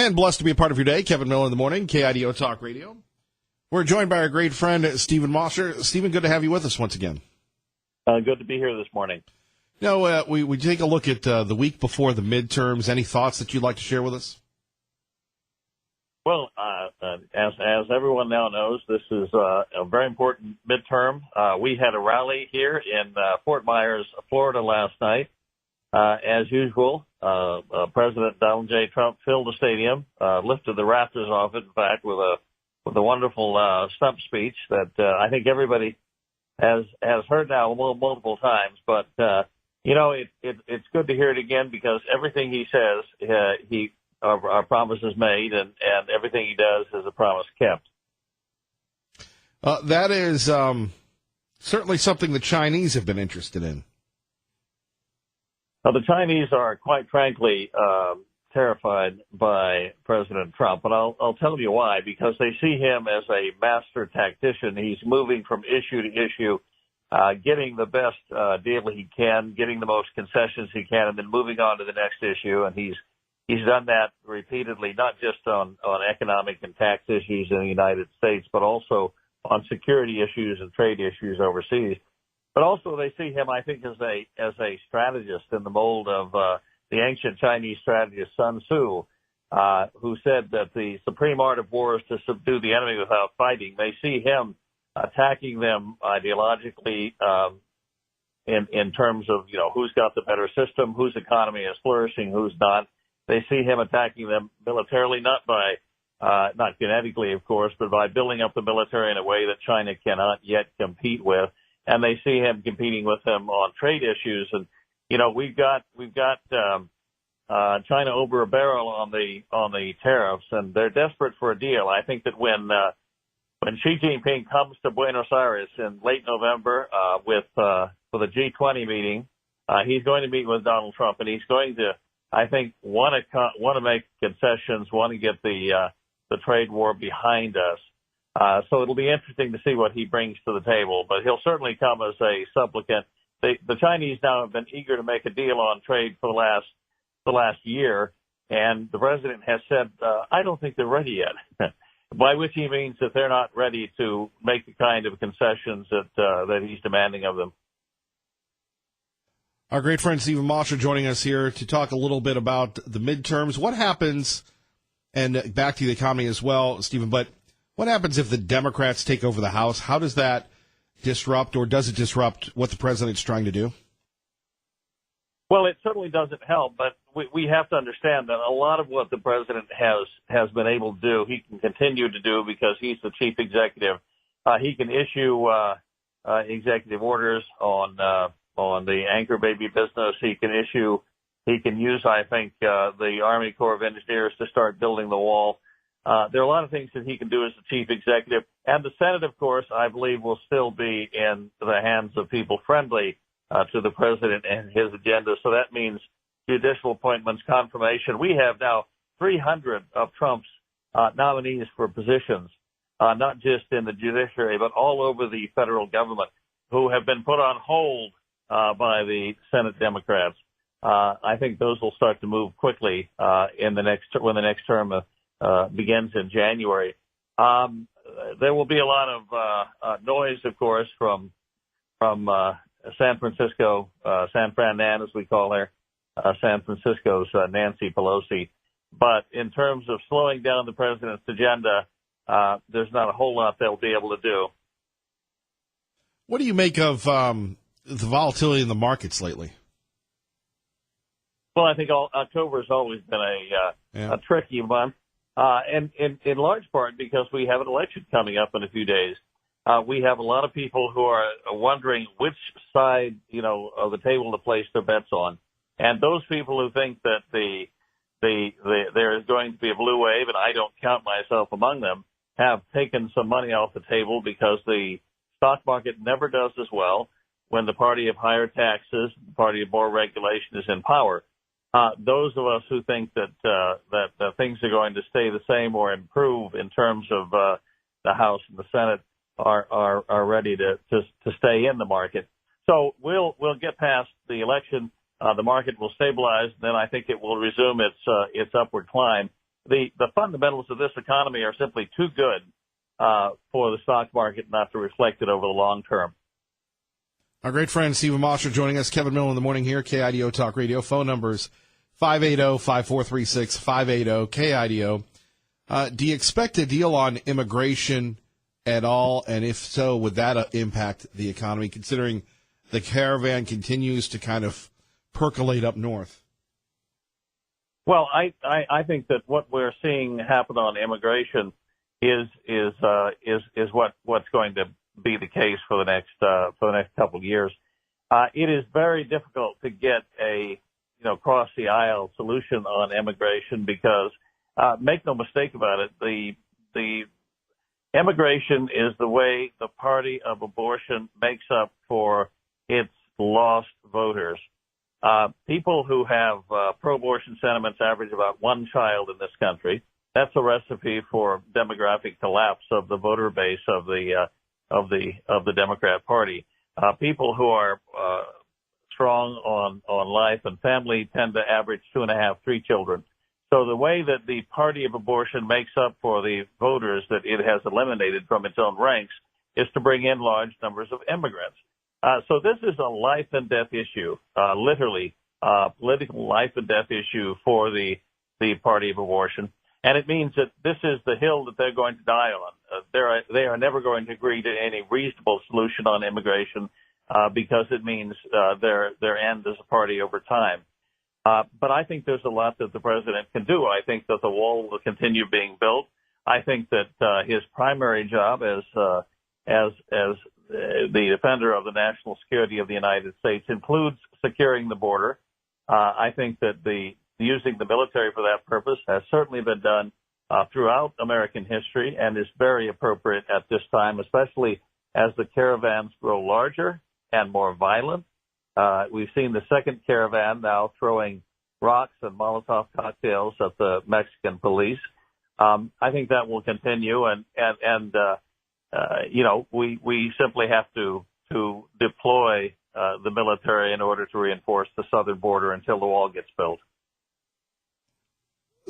And blessed to be a part of your day. Kevin Miller in the morning, KIDO Talk Radio. We're joined by our great friend, Stephen Mosher. Stephen, good to have you with us once again. Good to be here this morning. Now, we take a look at the week before the midterms. Any thoughts that you'd like to share with us? Well, as everyone now knows, this is a very important midterm. We had a rally here in Fort Myers, Florida last night. As usual, President Donald J. Trump filled the stadium, lifted the rafters off it, in fact, with a wonderful stump speech that I think everybody has heard now multiple times. But it's good to hear it again because everything he says, our promise is made, and everything he does is a promise kept. That is certainly something the Chinese have been interested in. The Chinese are, quite frankly, terrified by President Trump, and I'll tell you why. Because they see him as a master tactician. He's moving from issue to issue, getting the best deal he can, getting the most concessions he can, and then moving on to the next issue. And he's done that repeatedly, not just on economic and tax issues in the United States, but also on security issues and trade issues overseas. But also they see him, I think, as a strategist in the mold of the ancient Chinese strategist Sun Tzu, who said that the supreme art of war is to subdue the enemy without fighting. They see him attacking them ideologically in terms of, who's got the better system, whose economy is flourishing, who's not. They see him attacking them militarily, not kinetically, of course, but by building up the military in a way that China cannot yet compete with. And they see him competing with them on trade issues. And, we've got China over a barrel on the tariffs, and they're desperate for a deal. I think that when Xi Jinping comes to Buenos Aires in late November, for the G20 meeting, he's going to meet with Donald Trump, and he's going to, I think, want to make concessions, want to get the trade war behind us. So it'll be interesting to see what he brings to the table, but he'll certainly come as a supplicant. The Chinese now have been eager to make a deal on trade for the last year, and the president has said, I don't think they're ready yet, by which he means that they're not ready to make the kind of concessions that he's demanding of them. Our great friend Stephen Mosher joining us here to talk a little bit about the midterms. What happens, and back to the economy as well, Stephen, but what happens if the Democrats take over the House? How does that disrupt, or does it disrupt what the president's trying to do? Well, it certainly doesn't help, but we have to understand that a lot of what the president has been able to do, he can continue to do because he's the chief executive. He can issue executive orders on the anchor baby business. He can use, I think, the Army Corps of Engineers to start building the wall. There are a lot of things that he can do as the chief executive. And the Senate, of course, I believe will still be in the hands of people friendly to the president and his agenda. So that means judicial appointments, confirmation. We have now 300 of Trump's nominees for positions, not just in the judiciary, but all over the federal government, who have been put on hold by the Senate Democrats. I think those will start to move quickly when the next term begins in January. There will be a lot of noise, of course, from San Francisco, San Fran Nan, as we call her, San Francisco's Nancy Pelosi. But in terms of slowing down the president's agenda, there's not a whole lot they'll be able to do. What do you make of the volatility in the markets lately? Well, I think October has always been a tricky month. And in large part because we have an election coming up in a few days. We have a lot of people who are wondering which side, of the table to place their bets on. And those people who think that there is going to be a blue wave, and I don't count myself among them, have taken some money off the table because the stock market never does as well when the party of higher taxes, the party of more regulation is in power. Those of us who think that things are going to stay the same or improve in terms of the House and the Senate are ready to stay in the market. So we'll get past the election. The market will stabilize, and then I think it will resume its upward climb. the fundamentals of this economy are simply too good for the stock market not to reflect it over the long term. Our great friend Stephen Mosher joining us. Kevin Millen in the morning here, KIDO Talk Radio. Phone numbers 580-5436, 580-KIDO. Do you expect a deal on immigration at all? And if so, would that impact the economy, considering the caravan continues to kind of percolate up north? Well, I think that what we're seeing happen on immigration is what's going to be the case for the next couple of years. It is very difficult to get a cross the aisle solution on immigration because make no mistake about it, the immigration is the way the party of abortion makes up for its lost voters. People who have pro-abortion sentiments average about one child in this country. That's a recipe for demographic collapse of the voter base of the Democrat Party. People who are strong on life and family tend to average 2.5, 3 children. So the way that the party of abortion makes up for the voters that it has eliminated from its own ranks is to bring in large numbers of immigrants. So this is a life and death issue, literally political life and death issue for the party of abortion. And it means that this is the hill that they're going to die on. They are never going to agree to any reasonable solution on immigration because it means their end as a party over time. But I think there's a lot that the president can do. I think that the wall will continue being built. I think that his primary job as the defender of the national security of the United States includes securing the border. I think that using the military for that purpose has certainly been done throughout American history and is very appropriate at this time, especially as the caravans grow larger and more violent. We've seen the second caravan now throwing rocks and Molotov cocktails at the Mexican police. I think that will continue, and we simply have to deploy the military in order to reinforce the southern border until the wall gets built.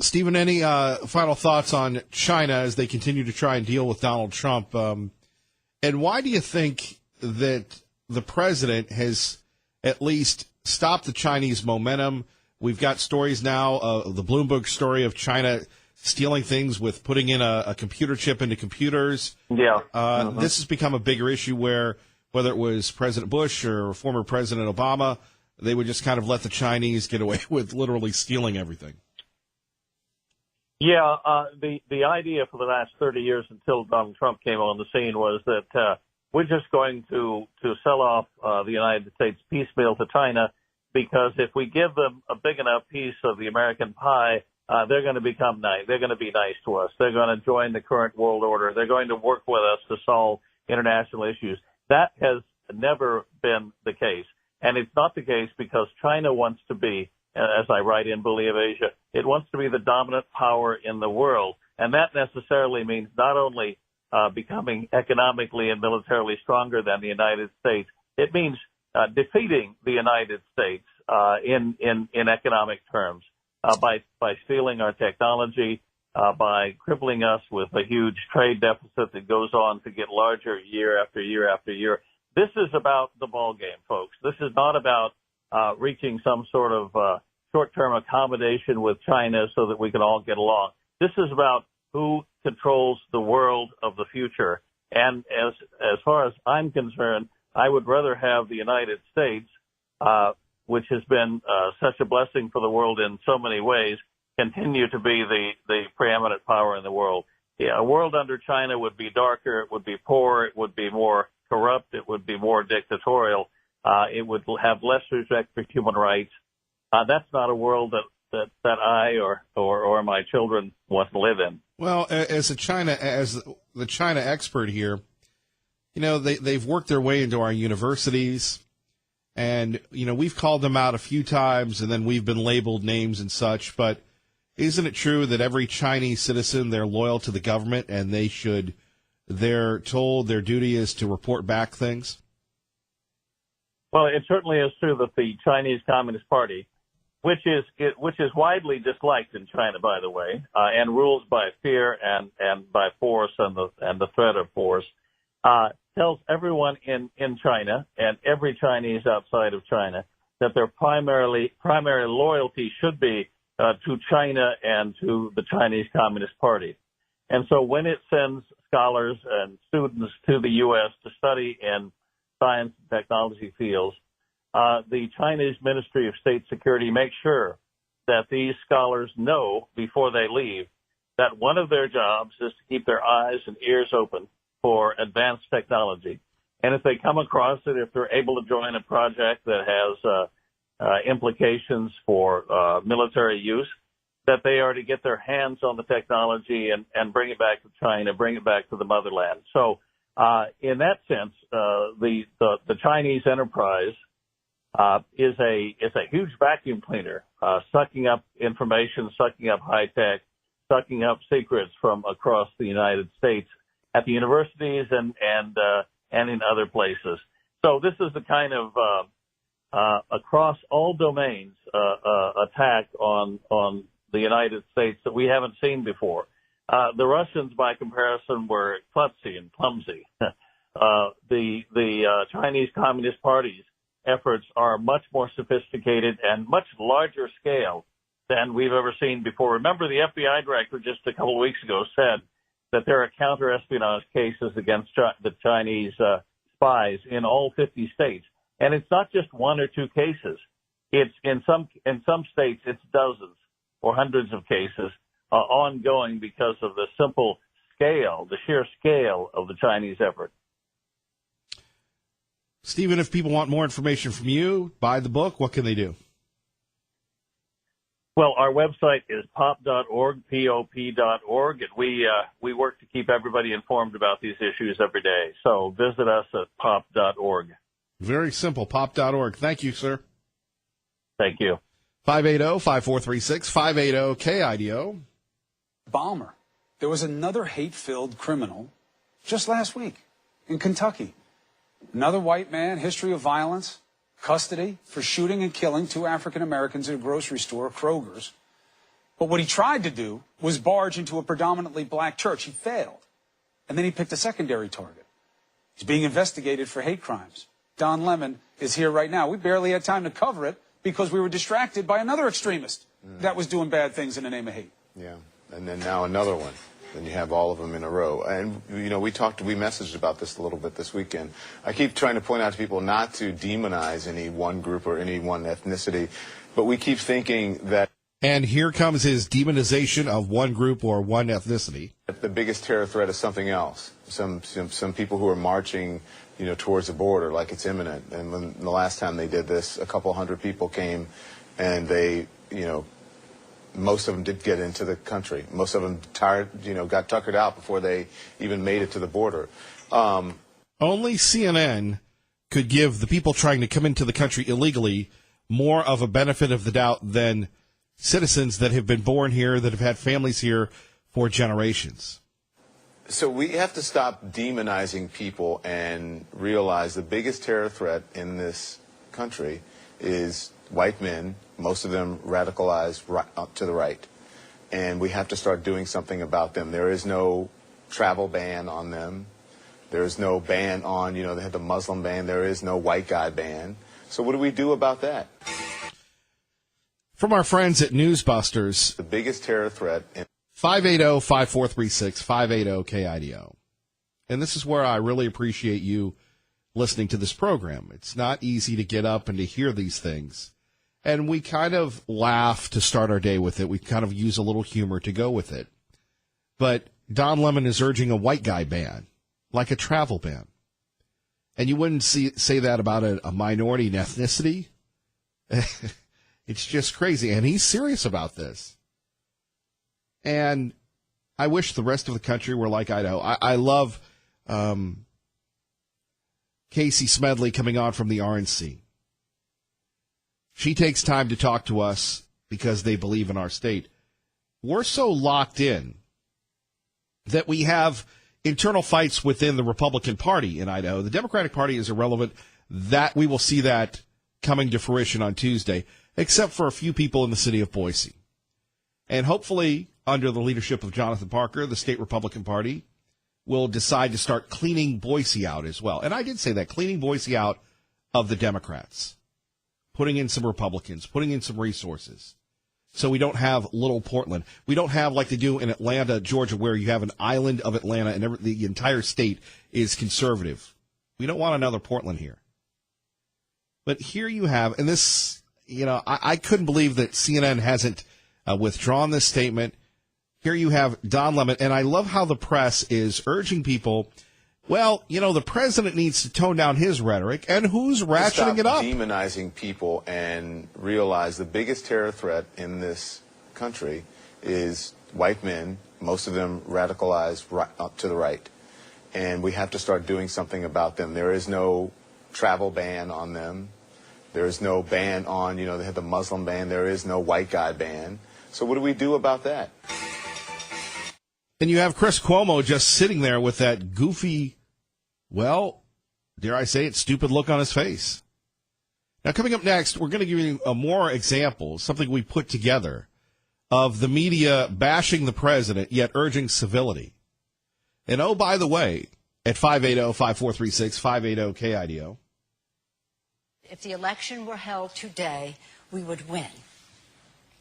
Stephen, any final thoughts on China as they continue to try and deal with Donald Trump? And why do you think that the president has at least stopped the Chinese momentum? We've got stories now, the Bloomberg story of China stealing things with putting in a computer chip into computers. Yeah. This has become a bigger issue where whether it was President Bush or former President Obama, they would just kind of let the Chinese get away with literally stealing everything. Yeah, the idea for the last 30 years until Donald Trump came on the scene was that we're just going to sell off the United States piecemeal to China because if we give them a big enough piece of the American pie, they're going to become nice. They're going to be nice to us. They're going to join the current world order. They're going to work with us to solve international issues. That has never been the case. And it's not the case because China wants to be, as I write in Bully of Asia, it wants to be the dominant power in the world. And that necessarily means not only becoming economically and militarily stronger than the United States, it means defeating the United States in economic terms by stealing our technology, by crippling us with a huge trade deficit that goes on to get larger year after year after year. This is about the ball game, folks. This is not about reaching some sort of short-term accommodation with China so that we can all get along. This is about who controls the world of the future. And as far as I'm concerned, I would rather have the United States, which has been such a blessing for the world in so many ways, continue to be the preeminent power in the world. Yeah, a world under China would be darker, it would be poorer, it would be more corrupt, it would be more dictatorial, it would have less respect for human rights. That's not a world that I or my children want to live in. Well, as the China expert here, they've worked their way into our universities, and we've called them out a few times, and then we've been labeled names and such. But isn't it true that every Chinese citizen, they're loyal to the government, and they're told their duty is to report back things? Well, it certainly is true that the Chinese Communist Party which is widely disliked in China, by the way, and rules by fear and by force and the threat of force, tells everyone in China and every Chinese outside of China that their primary loyalty should be to China and to the Chinese Communist Party. And so when it sends scholars and students to the U.S. to study in science and technology fields, the Chinese Ministry of State Security makes sure that these scholars know before they leave that one of their jobs is to keep their eyes and ears open for advanced technology. And if they come across it, if they're able to join a project that has implications for military use, that they are to get their hands on the technology and bring it back to China, bring it back to the motherland. So in that sense, the Chinese enterprise is a huge vacuum cleaner, sucking up information, sucking up high tech, sucking up secrets from across the United States at the universities and in other places. So this is the kind of across all domains attack on the United States that we haven't seen before. The Russians, by comparison, were klutzy and clumsy. The Chinese Communist Party's efforts are much more sophisticated and much larger scale than we've ever seen before. Remember, the FBI director just a couple of weeks ago said that there are counter-espionage cases against the Chinese spies in all 50 states. And it's not just one or two cases. It's in some states, it's dozens or hundreds of cases ongoing because of the simple scale, the sheer scale of the Chinese effort. Stephen, if people want more information from you, buy the book, what can they do? Well, our website is pop.org, pop.org, and we work to keep everybody informed about these issues every day. So visit us at pop.org. Very simple, pop.org. Thank you, sir. Thank you. 580-5436, 580-KIDO. Balmer. There was another hate-filled criminal just last week in Kentucky. Another white man, history of violence, custody for shooting and killing two African Americans at a grocery store, Kroger's. But what he tried to do was barge into a predominantly black church. He failed. And then he picked a secondary target. He's being investigated for hate crimes. Don Lemon is here right now. We barely had time to cover it because we were distracted by another extremist that was doing bad things in the name of hate. Yeah, and then now another one. Then you have all of them in a row. And, you know, we messaged about this a little bit this weekend. I keep trying to point out to people not to demonize any one group or any one ethnicity, but we keep thinking that. And here comes his demonization of one group or one ethnicity. The biggest terror threat is something else. Some people who are marching, you know, towards the border like it's imminent. And when the last time they did this, a couple hundred people came and they, you know, most of them did get into the country. Most of them got tuckered out before they even made it to the border. Only CNN could give the people trying to come into the country illegally more of a benefit of the doubt than citizens that have been born here, that have had families here for generations. So we have to stop demonizing people and realize the biggest terror threat in this country is white men, most of them radicalized to the right. And we have to start doing something about them. There is no travel ban on them. There is no ban on, they had the Muslim ban. There is no white guy ban. So what do we do about that? From our friends at Newsbusters. The biggest terror threat. 580-5436, 580-KIDO. And this is where I really appreciate you listening to this program. It's not easy to get up and to hear these things. And we kind of laugh to start our day with it. We kind of use a little humor to go with it. But Don Lemon is urging a white guy ban, like a travel ban. And you wouldn't say that about a minority in ethnicity. It's just crazy. And he's serious about this. And I wish the rest of the country were like Idaho. I love Casey Smedley coming on from the RNC. She takes time to talk to us because they believe in our state. We're so locked in that we have internal fights within the Republican Party in Idaho. The Democratic Party is irrelevant. That we will see that coming to fruition on Tuesday. except for a few people in the city of Boise. And hopefully, under the leadership of Jonathan Parker, the state Republican Party will decide to start cleaning Boise out as well. And I did say that, cleaning Boise out of the Democrats, putting in some Republicans, putting in some resources. So we don't have little Portland. We don't have like they do in Atlanta, Georgia, where you have an island of Atlanta and the entire state is conservative. We don't want another Portland here. But here you have, and this, I couldn't believe that CNN hasn't withdrawn this statement. Here you have Don Lemon, and I love how the press is urging people, well, the president needs to tone down his rhetoric, and who's ratcheting it up? Stop demonizing people and realize the biggest terror threat in this country is white men, most of them radicalized to the right. And we have to start doing something about them. There is no travel ban on them. There is no ban on, they have the Muslim ban. There is no white guy ban. So what do we do about that? And you have Chris Cuomo just sitting there with that goofy, well, dare I say it, stupid look on his face. Now, coming up next, we're going to give you more examples, something we put together, of the media bashing the president, yet urging civility. And oh, by the way, at 580-5436, 580-KIDO. If the election were held today, we would win.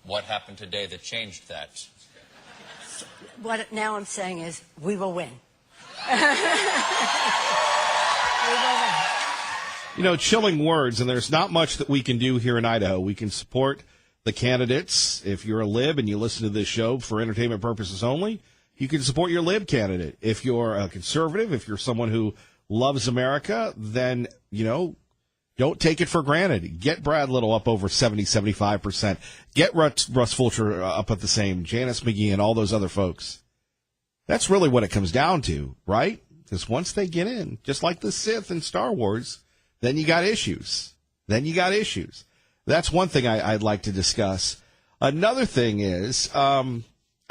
What happened today that changed that? What now I'm saying is we will win. Chilling words, and there's not much that we can do here in Idaho. We can support the candidates. If you're a lib and you listen to this show for entertainment purposes only, you can support your lib candidate. If you're a conservative, if you're someone who loves America, then, don't take it for granted. Get Brad Little up over 75%. Get Russ Fulcher up at the same, Janice McGee and all those other folks. That's really what it comes down to, right? Because once they get in, just like the Sith in Star Wars, then you got issues. That's one thing I'd like to discuss. Another thing is, I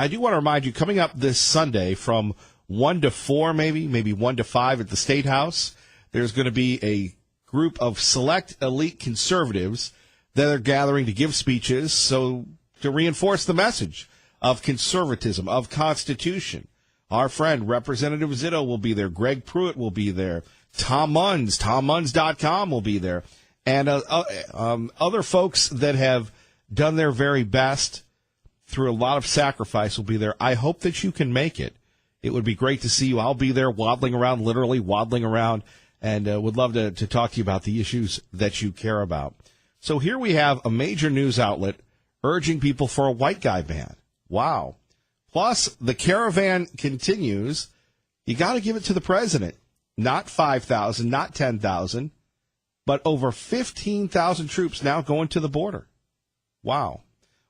do want to remind you, coming up this Sunday from 1 to 4, maybe 1 to 5 at the State House, there's going to be a group of select elite conservatives that are gathering to give speeches to reinforce the message of conservatism, of Constitution. Our friend Representative Zito will be there. Greg Pruitt will be there. Tom Munns, TomMunns.com will be there. And other folks that have done their very best through a lot of sacrifice will be there. I hope that you can make it. It would be great to see you. I'll be there literally waddling around, and would love to talk to you about the issues that you care about. So here we have a major news outlet urging people for a white guy ban. Wow. Plus, the caravan continues. You got to give it to the president. Not 5,000, not 10,000, but over 15,000 troops now going to the border. Wow.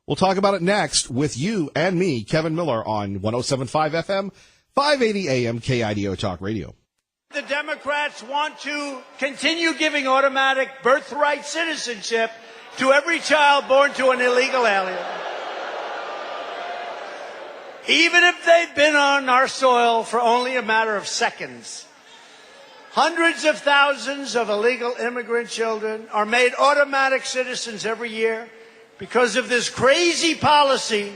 We'll talk about it next with you and me, Kevin Miller, on 107.5 FM, 580 AM, KIDO Talk Radio. The Democrats want to continue giving automatic birthright citizenship to every child born to an illegal alien. Even if they've been on our soil for only a matter of seconds. Hundreds of thousands of illegal immigrant children are made automatic citizens every year because of this crazy policy.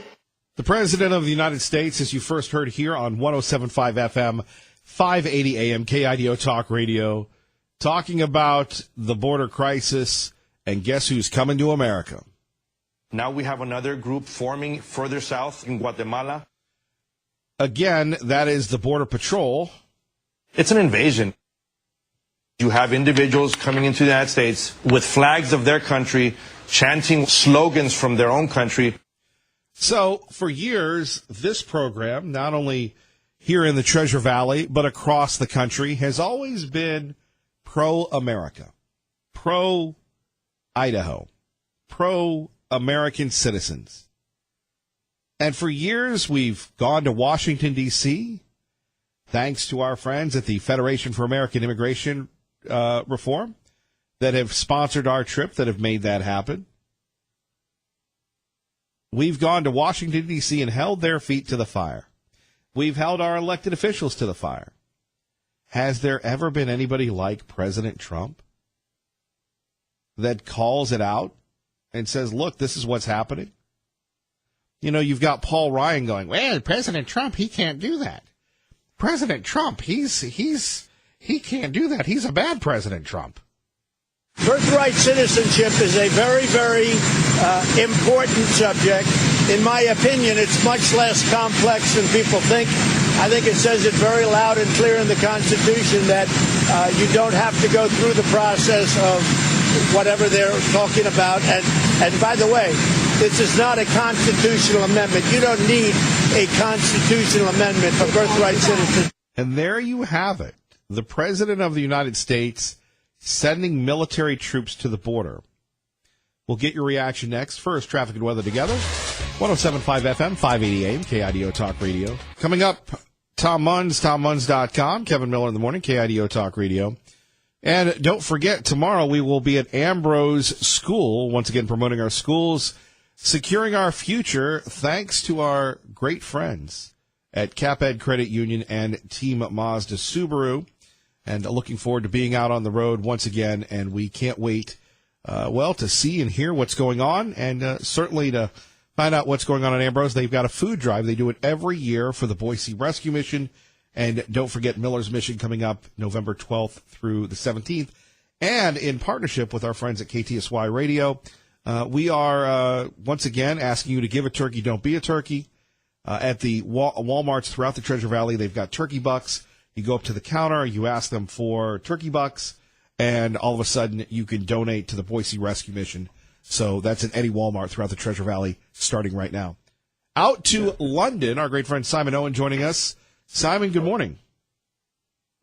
The President of the United States, as you first heard here on 107.5 FM, 580 AM, KIDO Talk Radio, talking about the border crisis, and guess who's coming to America? Now we have another group forming further south in Guatemala. Again, that is the Border Patrol. It's an invasion. You have individuals coming into the United States with flags of their country, chanting slogans from their own country. So, for years, this program, not only here in the Treasure Valley, but across the country, has always been pro-America, pro-Idaho, pro-American citizens. And for years, we've gone to Washington, D.C., thanks to our friends at the Federation for American Immigration Reform that have sponsored our trip, that have made that happen. We've gone to Washington, D.C. and held their feet to the fire. We've held our elected officials to the fire. Has there ever been anybody like President Trump that calls it out and says, look, this is what's happening? You know, you've got Paul Ryan going, well, President Trump, he can't do that. President Trump, he can't do that. He's a bad President Trump. Birthright citizenship is a very, very important subject. In my opinion, it's much less complex than people think. I think it says it very loud and clear in the Constitution that you don't have to go through the process of whatever they're talking about. And by the way, this is not a constitutional amendment. You don't need a constitutional amendment for birthright citizenship. And there you have it. The President of the United States sending military troops to the border. We'll get your reaction next. First, traffic and weather together. 107.5 FM, 580 AM, KIDO Talk Radio. Coming up, Tom Munz, TomMunz.com. Kevin Miller in the morning, KIDO Talk Radio. And don't forget, tomorrow we will be at Ambrose School, once again promoting our schools, securing our future, thanks to our great friends at CapEd Credit Union and Team Mazda Subaru. And looking forward to being out on the road once again, and we can't wait, to see and hear what's going on, and certainly to find out what's going on at Ambrose. They've got a food drive. They do it every year for the Boise Rescue Mission, and don't forget Miller's Mission coming up November 12th through the 17th. And in partnership with our friends at KTSY Radio, we are once again asking you to give a turkey, don't be a turkey. At the Walmarts throughout the Treasure Valley, they've got turkey bucks. You go up to the counter, you ask them for turkey bucks, and all of a sudden you can donate to the Boise Rescue Mission. So that's in any Walmart throughout the Treasure Valley starting right now. Out to London, our great friend Simon Owen joining us. Simon, good morning.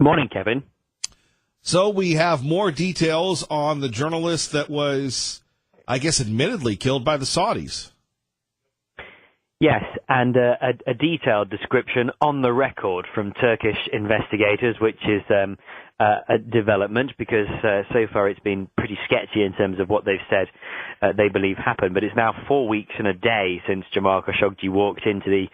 Morning, Kevin. So we have more details on the journalist that was, I guess, admittedly killed by the Saudis. Yes, and a detailed description on the record from Turkish investigators, which is a development because so far it's been pretty sketchy in terms of what they've said they believe happened. But it's now 4 weeks and a day since Jamal Khashoggi walked into the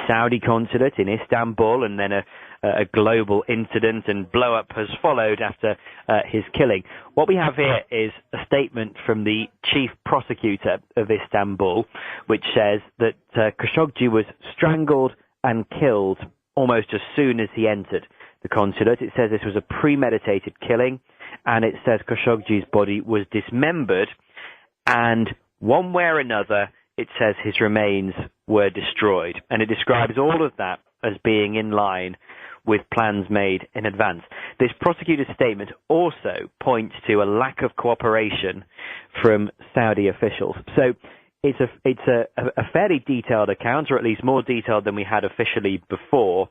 Saudi consulate in Istanbul, and then a global incident and blow-up has followed after his killing. What we have here is a statement from the chief prosecutor of Istanbul, which says that Khashoggi was strangled and killed almost as soon as he entered the consulate. It says this was a premeditated killing, and it says Khashoggi's body was dismembered, and one way or another, it says his remains were destroyed. And it describes all of that as being in line with plans made in advance. This prosecutor's statement also points to a lack of cooperation from Saudi officials. So it's a fairly detailed account, or at least more detailed than we had officially before.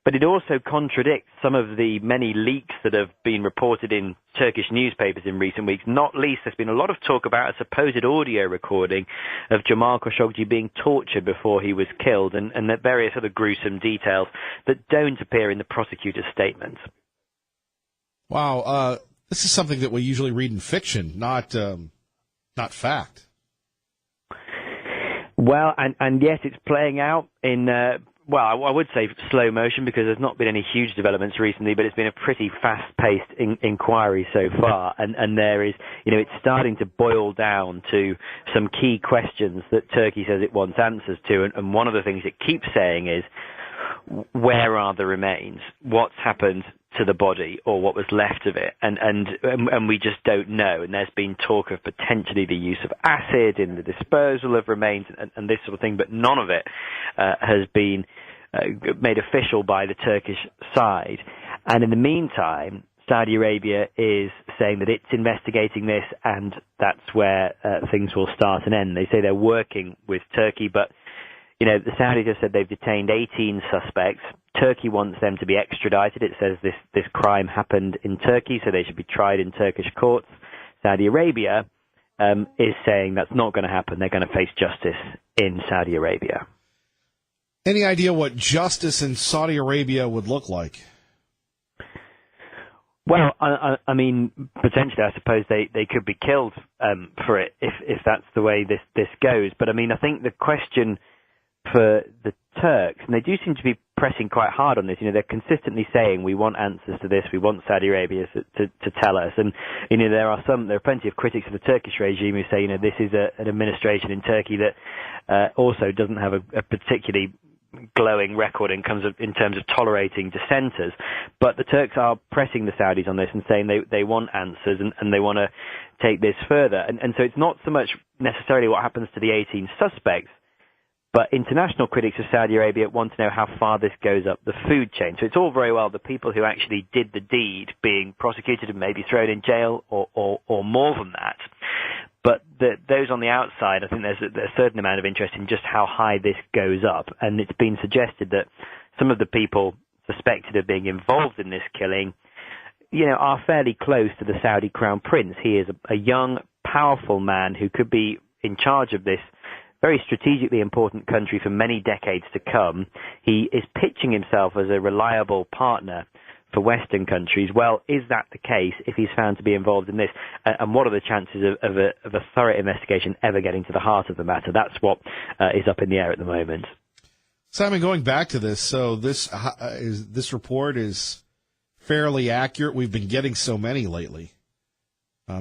But it also contradicts some of the many leaks that have been reported in Turkish newspapers in recent weeks. Not least, there's been a lot of talk about a supposed audio recording of Jamal Khashoggi being tortured before he was killed, and various other gruesome details that don't appear in the prosecutor's statement. Wow, this is something that we usually read in fiction, not fact. Well, and yes, it's playing out in well, I would say slow motion because there's not been any huge developments recently, but it's been a pretty fast-paced inquiry so far. And there is, it's starting to boil down to some key questions that Turkey says it wants answers to. And one of the things it keeps saying is, where are the remains? What's happened to the body, or what was left of it? And we just don't know. And there's been talk of potentially the use of acid in the disposal of remains and this sort of thing, but none of it has been made official by the Turkish side. And in the meantime, Saudi Arabia is saying that it's investigating this, and that's where things will start and end. They say they're working with Turkey, but the Saudis have said they've detained 18 suspects. Turkey wants them to be extradited. It says this crime happened in Turkey, so they should be tried in Turkish courts. Saudi Arabia is saying that's not going to happen. They're going to face justice in Saudi Arabia. Any idea what justice in Saudi Arabia would look like? Well, I mean, potentially, I suppose they could be killed for it if that's the way this goes. But I mean, I think the question for the Turks, and they do seem to be pressing quite hard on this. They're consistently saying we want answers to this, we want Saudi Arabia to tell us. And there are plenty of critics of the Turkish regime who say this is an administration in Turkey that also doesn't have a particularly glowing record in terms of tolerating dissenters. But the Turks are pressing the Saudis on this and saying they want answers and they want to take this further. And so it's not so much necessarily what happens to the 18 suspects, but international critics of Saudi Arabia want to know how far this goes up the food chain. So it's all very well the people who actually did the deed being prosecuted and maybe thrown in jail or more than that. But those on the outside, I think there's a certain amount of interest in just how high this goes up. And it's been suggested that some of the people suspected of being involved in this killing, are fairly close to the Saudi crown prince. He is a young, powerful man who could be in charge of this very strategically important country for many decades to come. He is pitching himself as a reliable partner for Western countries. Well, is that the case if he's found to be involved in this? And what are the chances of a thorough investigation ever getting to the heart of the matter? That's what is up in the air at the moment. Simon, going back to this, so this report is fairly accurate. We've been getting so many lately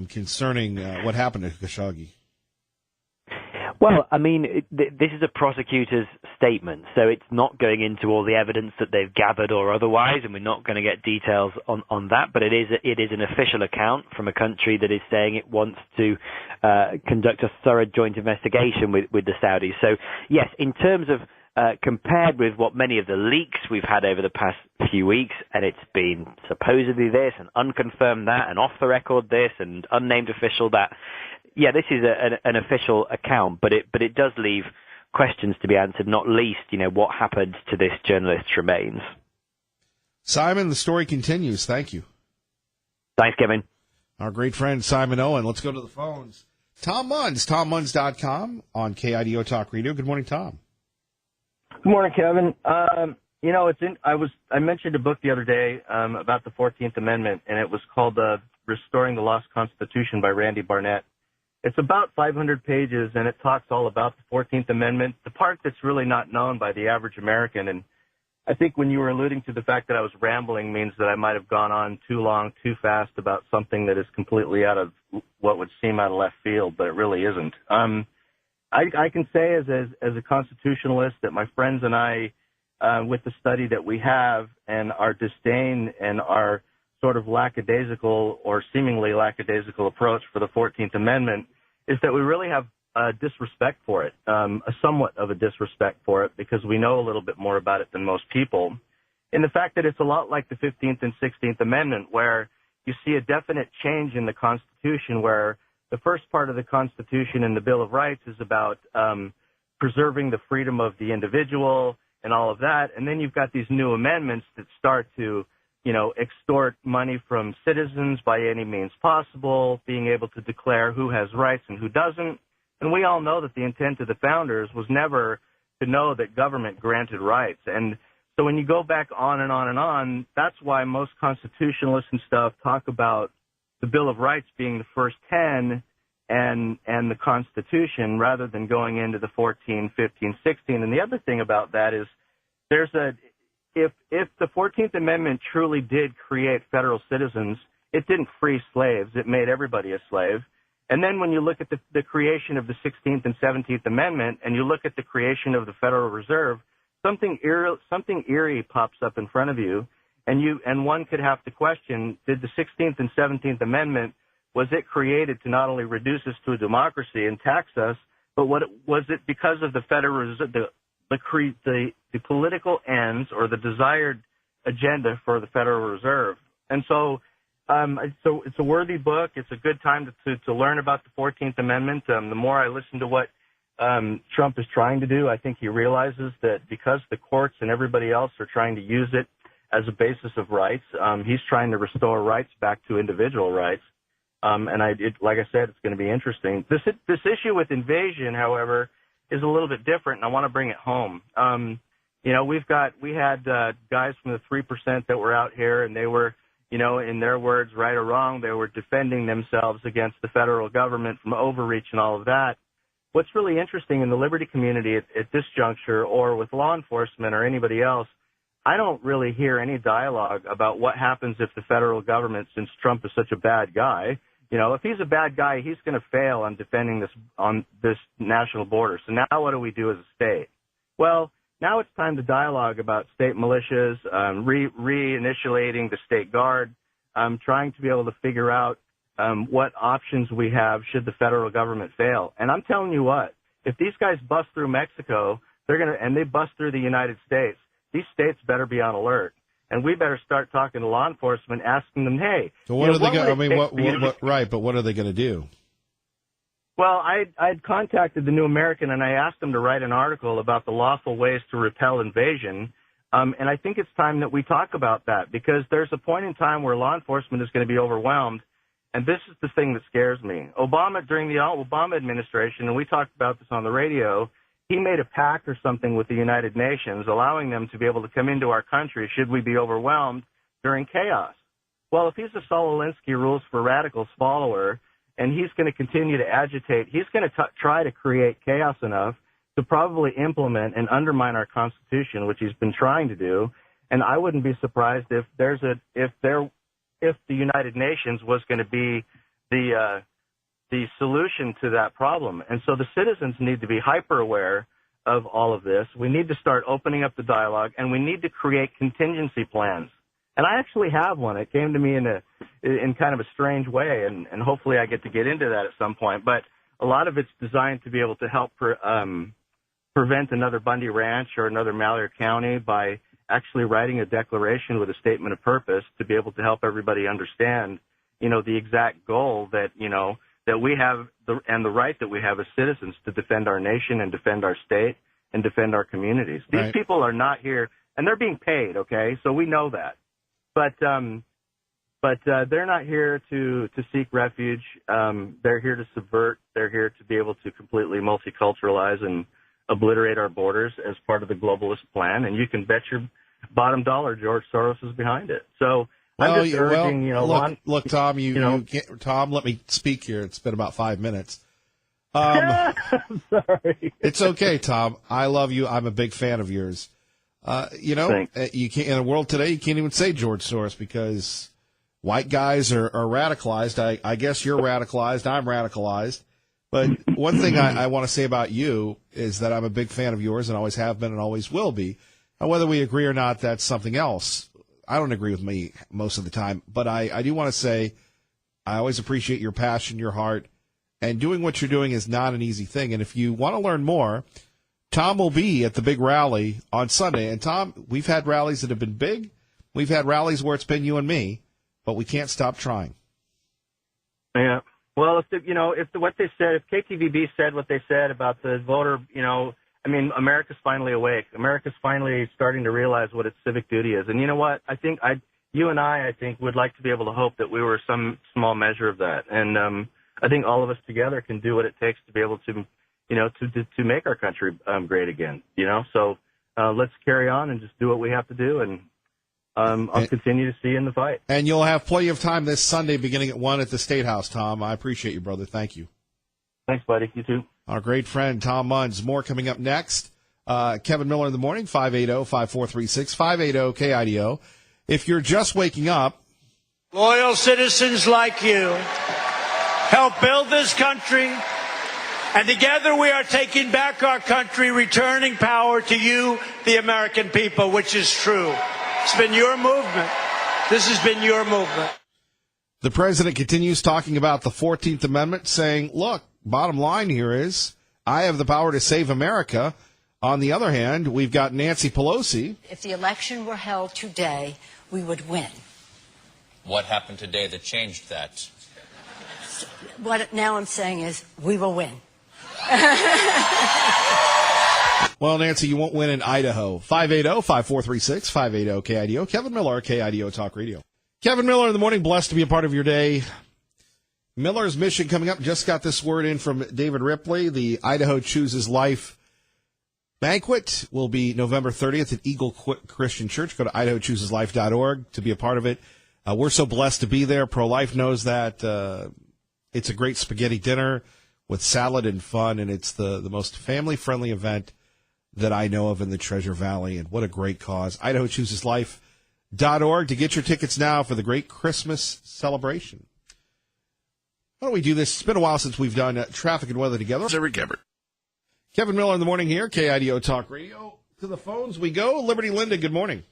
concerning what happened to Khashoggi. Well, I mean, this is a prosecutor's statement, so it's not going into all the evidence that they've gathered or otherwise, and we're not going to get details on that, but it is an official account from a country that is saying it wants to conduct a thorough joint investigation with the Saudis. So, yes, in terms of compared with what many of the leaks we've had over the past few weeks, and it's been supposedly this and unconfirmed that and off the record this and unnamed official that, yeah, this is an official account, but it does leave questions to be answered, not least, what happened to this journalist remains. Simon, the story continues. Thank you. Thanks, Kevin. Our great friend Simon Owen. Let's go to the phones. Tom Munns, TomMunns.com on KIDO Talk Radio. Good morning, Tom. Good morning, Kevin. I mentioned a book the other day about the 14th Amendment, and it was called Restoring the Lost Constitution by Randy Barnett. It's about 500 pages, and it talks all about the 14th Amendment, the part that's really not known by the average American. And I think when you were alluding to the fact that I was rambling means that I might have gone on too long, too fast about something that is completely out of what would seem out of left field, but it really isn't. I can say as a constitutionalist that my friends and I, with the study that we have and our disdain and our sort of lackadaisical or seemingly lackadaisical approach for the 14th Amendment, is that we really have a disrespect for it, a somewhat of a disrespect for it, because we know a little bit more about it than most people. In the fact that it's a lot like the 15th and 16th Amendment, where you see a definite change in the Constitution, where the first part of the Constitution and the Bill of Rights is about preserving the freedom of the individual and all of that. And then you've got these new amendments that start to extort money from citizens by any means possible, being able to declare who has rights and who doesn't. And we all know that the intent of the founders was never to know that government granted rights. And so when you go back on and on and on, that's why most constitutionalists and stuff talk about the Bill of Rights being the first 10 and the Constitution rather than going into the 14, 15, 16. And the other thing about that is if the 14th Amendment truly did create federal citizens, it didn't free slaves. It made everybody a slave. And then when you look at the creation of the 16th and 17th Amendment and you look at the creation of the Federal Reserve, something eerie pops up in front of you, and one could have to question, did the 16th and 17th Amendment, was it created to not only reduce us to a democracy and tax us, but was it because of the Federal Reserve, the political ends or the desired agenda for the Federal Reserve? And so it's a worthy book. It's a good time to learn about the 14th Amendment. The more I listen to what Trump is trying to do, I think he realizes that because the courts and everybody else are trying to use it as a basis of rights, he's trying to restore rights back to individual rights. Like I said, it's going to be interesting. This issue with invasion, however, is a little bit different, and I want to bring it home. We had guys from the 3% that were out here, and they were, in their words, right or wrong, they were defending themselves against the federal government from overreach and all of that. What's really interesting in the liberty community at this juncture, or with law enforcement or anybody else, I don't really hear any dialogue about what happens if the federal government, since Trump is such a bad guy, if he's a bad guy, he's going to fail on defending this national border. So now what do we do as a state? Well, now it's time to dialogue about state militias, reinitiating the state guard, trying to be able to figure out what options we have should the federal government fail. And I'm telling you what, if these guys bust through Mexico, and they bust through the United States, these states better be on alert. And we better start talking to law enforcement, asking them, hey. So what are they going to, right, but what are they going to do? Well, I'd contacted the New American, and I asked them to write an article about the lawful ways to repel invasion. And I think it's time that we talk about that, because there's a point in time where law enforcement is going to be overwhelmed. And this is the thing that scares me. During the Obama administration, and we talked about this on the radio, he made a pact or something with the United Nations, allowing them to be able to come into our country should we be overwhelmed during chaos. Well, if he's a Saul Alinsky Rules for Radicals follower, and he's going to continue to agitate, he's going to try to create chaos enough to probably implement and undermine our Constitution, which he's been trying to do. And I wouldn't be surprised if the United Nations was going to be the solution to that problem. And so the citizens need to be hyper aware of all of this. We need to start opening up the dialogue, and we need to create contingency plans. And I actually have one. It came to me in kind of a strange way, and hopefully I get to get into that at some point. But a lot of it's designed to be able to help prevent another Bundy Ranch or another Malheur County by actually writing a declaration with a statement of purpose to be able to help everybody understand, the exact goal that, that we have and the right that we have as citizens to defend our nation and defend our state and defend our communities. These people are not here, and they're being paid, okay? So we know that. But they're not here to seek refuge. They're here to subvert. They're here to be able to completely multiculturalize and obliterate our borders as part of the globalist plan. And you can bet your bottom dollar George Soros is behind it. So I'm just urging, look, Tom, you can't, Tom, let me speak here. It's been about 5 minutes. I'm sorry. It's okay, Tom. I love you. I'm a big fan of yours. You can't, in the world today, you can't even say George Soros because white guys are radicalized. I guess you're radicalized. I'm radicalized. But one thing I want to say about you is that I'm a big fan of yours and always have been and always will be. And whether we agree or not, that's something else. I don't agree with me most of the time, but I do want to say I always appreciate your passion, your heart, and doing what you're doing is not an easy thing. And if you want to learn more, Tom will be at the big rally on Sunday. And Tom, we've had rallies that have been big. We've had rallies where it's been you and me, but we can't stop trying. Yeah. Well, if what they said, if KTVB said what they said about the voter, America's finally awake. America's finally starting to realize what its civic duty is. And you know what? I think you and I would like to be able to hope that we were some small measure of that. And I think all of us together can do what it takes to be able to, to make our country great again. So let's carry on and just do what we have to do. And I'll continue to see you in the fight. And you'll have plenty of time this Sunday beginning at 1 at the State House, Tom. I appreciate you, brother. Thank you. Thanks, buddy. You too. Our great friend, Tom Munns. More coming up next. Kevin Miller in the morning, 580-5436, 580-KIDO. If you're just waking up. Loyal citizens like you help build this country, and together we are taking back our country, returning power to you, the American people, which is true. It's been your movement. This has been your movement. The president continues talking about the 14th Amendment, saying, look, bottom line here is I have the power to save America. On the other hand, we've got Nancy Pelosi. If the election were held today, we would win. What happened today that changed that? What now I'm saying is we will win. Well, Nancy, you won't win in Idaho. 580-5436, 580-KIDO. Kevin Miller, KIDO Talk Radio. Kevin Miller in the morning, blessed to be a part of your day. Miller's Mission coming up. Just got this word in from David Ripley. The Idaho Chooses Life banquet will be November 30th at Eagle Christian Church. Go to idahochooseslife.org to be a part of it. We're so blessed to be there. Pro-Life knows that. It's a great spaghetti dinner with salad and fun, and it's the most family-friendly event that I know of in the Treasure Valley, and what a great cause. IdahoChoosesLife.org to get your tickets now for the great Christmas celebration. Why don't we do this? It's been a while since we've done traffic and weather together. Rick Everett. Kevin Miller in the morning here, KIDO Talk Radio. To the phones we go. Liberty Linda, good morning.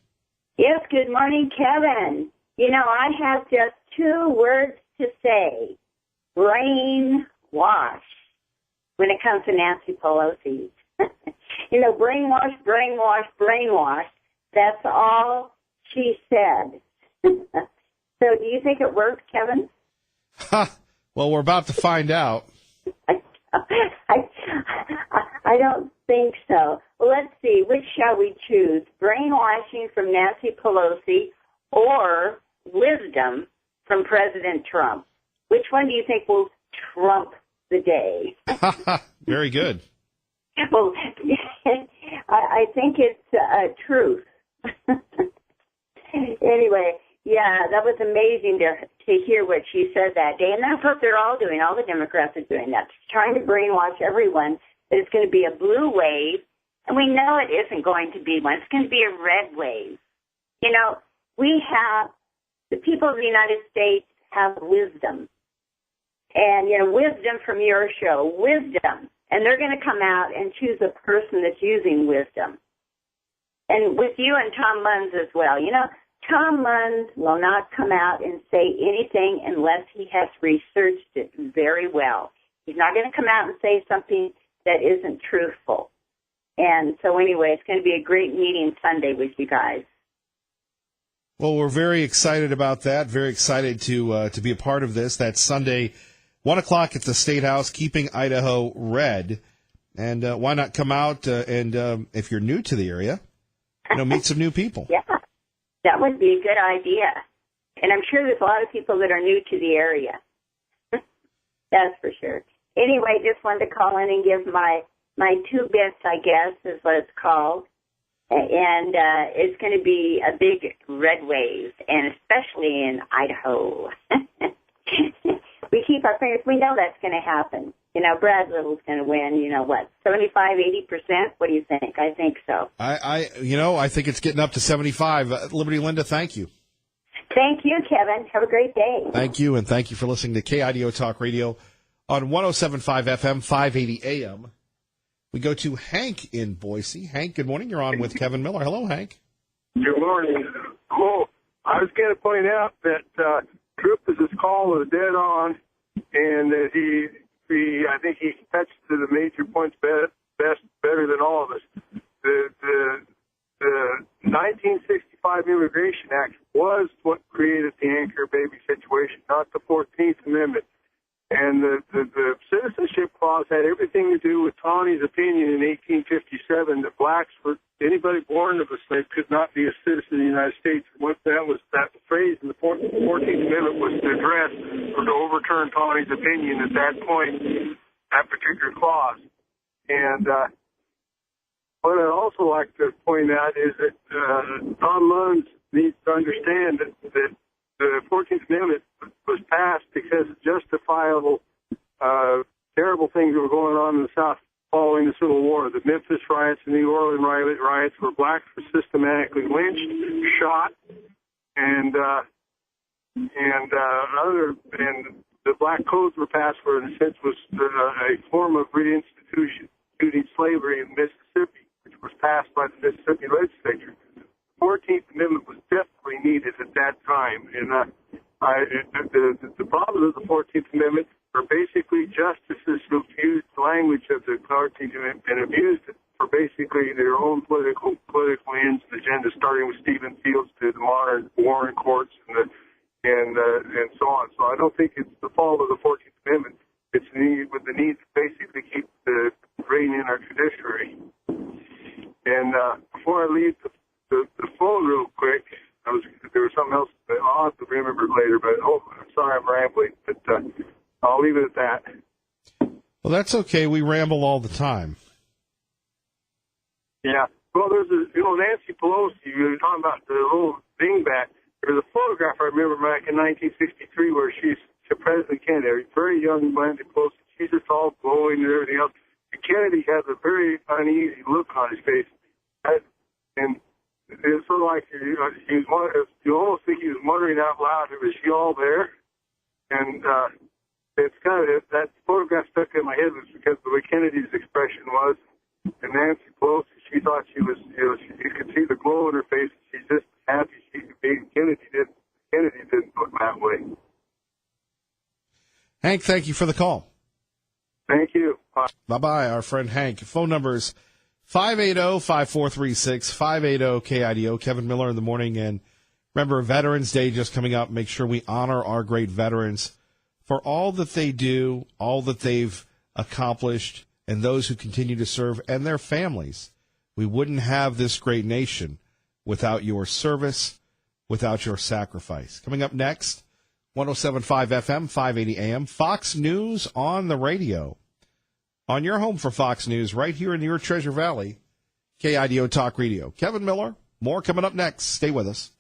Yes, good morning, Kevin. You know, I have just 2 words to say. Brainwash when it comes to Nancy Pelosi. You know, brainwash, brainwash, brainwash. That's all she said. So do you think it worked, Kevin? Well, we're about to find out. I don't think so. Well, let's see. Which shall we choose? Brainwashing from Nancy Pelosi or wisdom from President Trump? Which one do you think will trump the day? Very good. Well, I think it's truth. Anyway, yeah, that was amazing to hear what she said that day. And that's what they're all doing. All the Democrats are doing that, trying to brainwash everyone that it's going to be a blue wave. And we know it isn't going to be one. It's going to be a red wave. You know, the people of the United States have wisdom. And, you know, wisdom from your show, wisdom. And they're going to come out and choose a person that's using wisdom. And with you and Tom Munz as well. You know, Tom Munz will not come out and say anything unless he has researched it very well. He's not going to come out and say something that isn't truthful. And so anyway, it's going to be a great meeting Sunday with you guys. Well, we're very excited about that. Very excited to be a part of this. That's Sunday, 1 o'clock at the State House, keeping Idaho red. And why not come out and if you're new to the area, you know, meet some new people. Yeah, that would be a good idea. And I'm sure there's a lot of people that are new to the area. That's for sure. Anyway, just wanted to call in and give my 2 bits, I guess, is what it's called. And it's going to be a big red wave, and especially in Idaho. We keep our fingers. We know that's going to happen. You know, Brad Little's going to win, you know, what, 75, 80%? What do you think? I think so. I think it's getting up to 75. Liberty Linda, thank you. Thank you, Kevin. Have a great day. Thank you, and thank you for listening to KIDO Talk Radio on 107.5 FM, 580 AM. We go to Hank in Boise. Hank, good morning. You're on with Kevin Miller. Hello, Hank. Good morning. Oh, I was going to point out that Trup's call was dead on, and that I think he touched to the major points better than all of us. The 1965 Immigration Act was what created the anchor baby situation, not the 14th Amendment. And the citizenship clause had everything to do with Taney's opinion in 1857 that blacks, anybody born of a slave, could not be a citizen of the United States. What that phrase in the 14th Amendment was to address or to overturn Taney's opinion at that point, that particular clause. And what I'd also like to point out is that Tom Munz needs to understand that the 14th Amendment was passed because of justifiable, terrible things that were going on in the South following the Civil War. The Memphis riots and the New Orleans riots where blacks were systematically lynched, shot, and the black codes were passed for, in a sense, was a form of reinstituting slavery in Mississippi, which was passed by the Mississippi legislature. The 14th Amendment was definitely needed at that time, and the problem with the 14th Amendment are basically justices who used the language of the 14th Amendment and abused it for basically their own political ends and agendas, starting with Stephen Fields to the modern Warren courts and so on. So I don't think it's the fault of the 14th Amendment. It's the need to basically keep the rein in our judiciary. And before I leave the phone real quick, there was something else that I'll have to remember later, but I'm sorry I'm rambling, but I'll leave it at that. Well, that's okay. We ramble all the time. Yeah. Well, there's Nancy Pelosi, you were talking about the little dingbat. There was a photograph I remember back in 1963 where she's President Kennedy, very young Nancy Pelosi. She's just all glowing and everything else. The Kennedy has a very uneasy look on his face. And it's sort of like you almost think he was muttering out loud, "Is she all there?" And it's kind of, that photograph stuck in my head was because the way Kennedy's expression was. And Nancy Pelosi, she thought she was, you could see the glow in her face. She's just happy she could be. Kennedy didn't look that way. Hank, thank you for the call. Thank you. Bye-bye, our friend Hank. Phone numbers 580-5436, 580-KIDO. Kevin Miller in the morning. And remember, Veterans Day just coming up. Make sure we honor our great veterans for all that they do, all that they've accomplished, and those who continue to serve and their families. We wouldn't have this great nation without your service, without your sacrifice. Coming up next, 107.5 FM, 580 AM, Fox News on the radio. On your home for Fox News, right here in your Treasure Valley, KIDO Talk Radio. Kevin Miller, more coming up next. Stay with us.